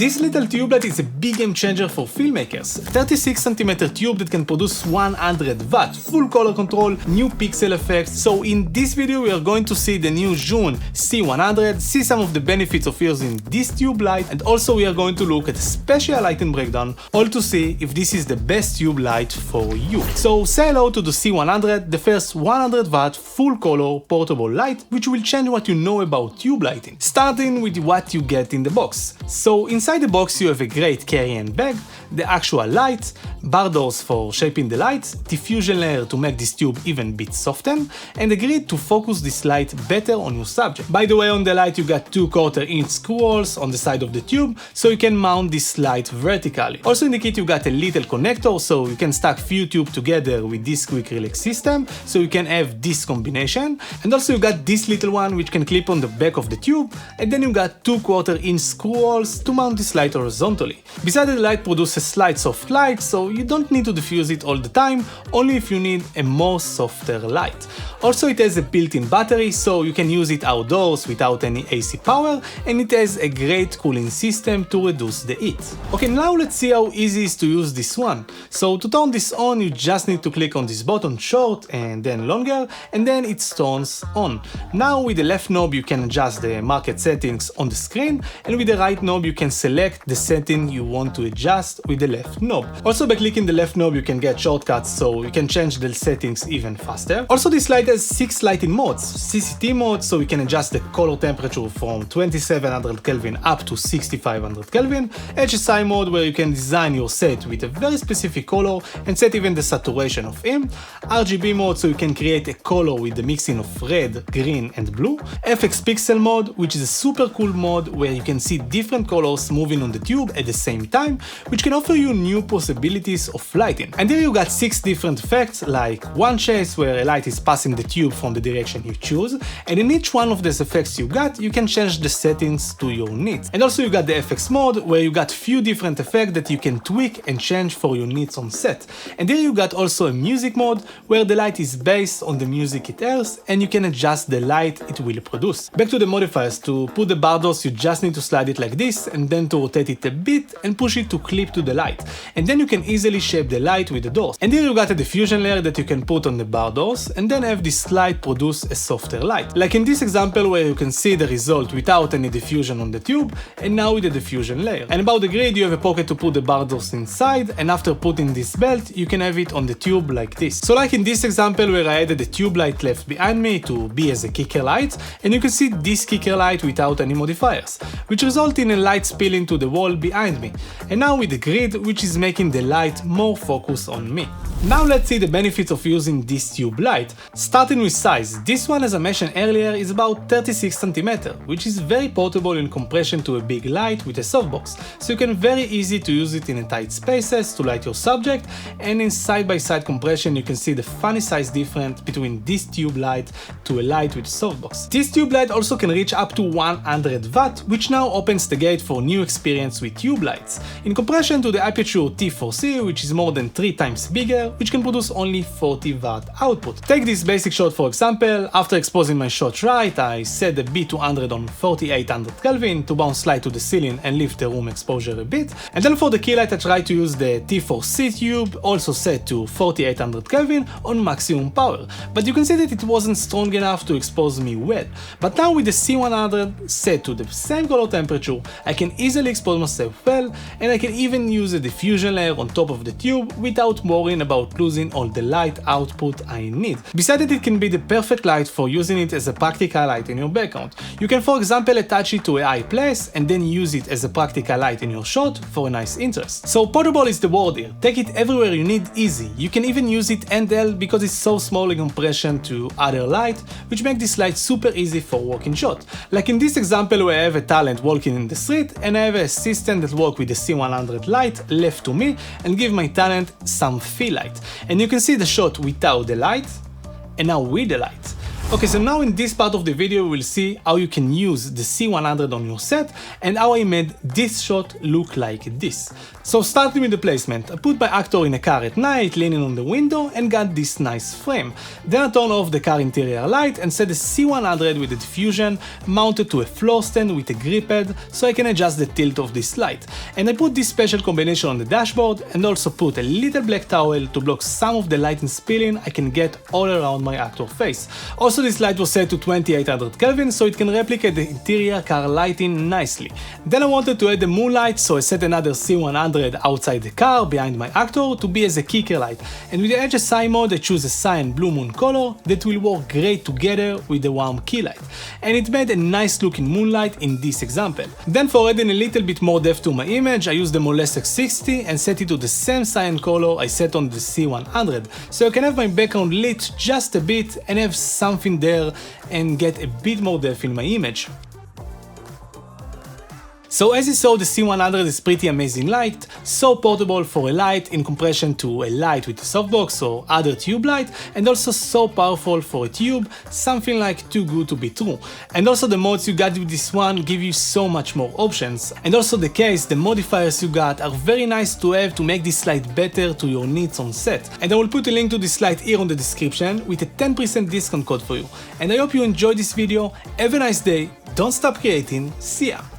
This little tube light is a big game changer for filmmakers. 36cm tube that can produce 100 watt, full color control, new pixel effects. So in this video we are going to see the new Zhiyun C100, see some of the benefits of using this tube light, and also we are going to look at a special lighting breakdown, all to see if this is the best tube light for you. So say hello to the C100, the first 100 watt full color portable light, which will change what you know about tube lighting. Starting with what you get in the box. So inside the box you have a great carry-on bag, the actual light, bar doors for shaping the light, diffusion layer to make this tube even bit soften, and a grid to focus this light better on your subject. By the way, on the light you got 2/4 inch screw holes on the side of the tube, so you can mount this light vertically. Also in the kit you got a little connector, so you can stack few tubes together with this quick release system, so you can have this combination. And also you got this little one which can clip on the back of the tube, and then you got 2/4 inch screw holes to mount this light horizontally. Besides, the light produces slight soft light, so you don't need to diffuse it all the time, only if you need a more softer light. Also it has a built-in battery, so you can use it outdoors without any AC power, and it has a great cooling system to reduce the heat. Okay, now let's see how easy it is to use this one. So to turn this on, you just need to click on this button, short and then longer, and then it turns on. Now with the left knob you can adjust the market settings on the screen, and with the right knob you can select the setting you want to adjust with the left knob. Also by clicking the left knob you can get shortcuts, so you can change the settings even faster. Also this light has 6 lighting modes. CCT mode, so you can adjust the color temperature from 2700 Kelvin up to 6500 Kelvin. HSI mode, where you can design your set with a very specific color and set even the saturation of him. RGB mode, so you can create a color with the mixing of red, green and blue. FX pixel mode, which is a super cool mode where you can see different colors moving on the tube at the same time, which can offer you new possibilities of lighting. And here you got 6 different effects, like one chase, where a light is passing the tube from the direction you choose, and in each one of these effects you got, you can change the settings to your needs. And also you got the FX mode, where you got few different effects that you can tweak and change for your needs on set. And here you got also a music mode, where the light is based on the music it hears, and you can adjust the light it will produce. Back to the modifiers. To put the bar doors you just need to slide it like this, and then to rotate it a bit and push it to clip to the light. And then you can easily shape the light with the doors. And here you got a diffusion layer that you can put on the bar doors, and then have this light produce a softer light. Like in this example where you can see the result without any diffusion on the tube, and now with the diffusion layer. And about the grid, you have a pocket to put the bar doors inside, and after putting this belt you can have it on the tube like this. So like in this example where I added the tube light left behind me to be as a kicker light, and you can see this kicker light without any modifiers, which result in a light spilling to the wall behind me. And now with the grid, which is making the light more focused on me. Now let's see the benefits of using this tube light. Starting with size, this one, as I mentioned earlier, is about 36cm, which is very portable in comparison to a big light with a softbox, so you can very easy to use it in tight spaces to light your subject, and in side-by-side compression you can see the funny size difference between this tube light to a light with a softbox. This tube light also can reach up to 100 watt, which now opens the gate for new experience with tube lights, in comparison to the Aperture T4C, which is more than 3 times bigger, which can produce only 40 watt output. Take this basic shot for example. After exposing my shot right, I set the B200 on 4800 Kelvin to bounce light to the ceiling and lift the room exposure a bit. And then for the key light I tried to use the T4C tube, also set to 4800 Kelvin on maximum power. But you can see that it wasn't strong enough to expose me well. But now with the C100 set to the same color temperature, I can easily expose myself well, and I can even use a diffusion layer on top of the tube without worrying about losing all the light output I need. Besides that, it can be the perfect light for using it as a practical light in your background. You can for example attach it to a high place and then use it as a practical light in your shot for a nice interest. So portable is the word here. Take it everywhere you need easy. You can even use it handheld because it's so small in comparison to other light, which make this light super easy for walking shot. Like in this example where I have a talent walking in the street, and I have an assistant that work with the C100 light left to me and give my talent some feel light. And you can see the shot without the light, and now with the light. Okay, so now in this part of the video, we'll see how you can use the C100 on your set and how I made this shot look like this. So starting with the placement, I put my actor in a car at night, leaning on the window, and got this nice frame. Then I turn off the car interior light and set the C100 with the diffusion mounted to a floor stand with a grip pad so I can adjust the tilt of this light. And I put this special combination on the dashboard and also put a little black towel to block some of the lighting spilling I can get all around my actor face. Also, this light was set to 2800 Kelvin so it can replicate the interior car lighting nicely. Then I wanted to add the moonlight, so I set another C100 outside the car behind my actor to be as a kicker light. And with the HSI mode I choose a cyan blue moon color that will work great together with the warm key light. And it made a nice looking moonlight in this example. Then for adding a little bit more depth to my image, I used the Moleskine 60 and set it to the same cyan color I set on the C100, so I can have my background lit just a bit and have something there and get a bit more depth in my image. So as you saw, the C100 is pretty amazing light, so portable for a light in comparison to a light with a softbox or other tube light, and also so powerful for a tube, something like too good to be true. And also the modes you got with this one give you so much more options. And also the case, the modifiers you got are very nice to have to make this light better to your needs on set. And I will put a link to this light here on the description with a 10% discount code for you. And I hope you enjoyed this video, have a nice day, don't stop creating, see ya!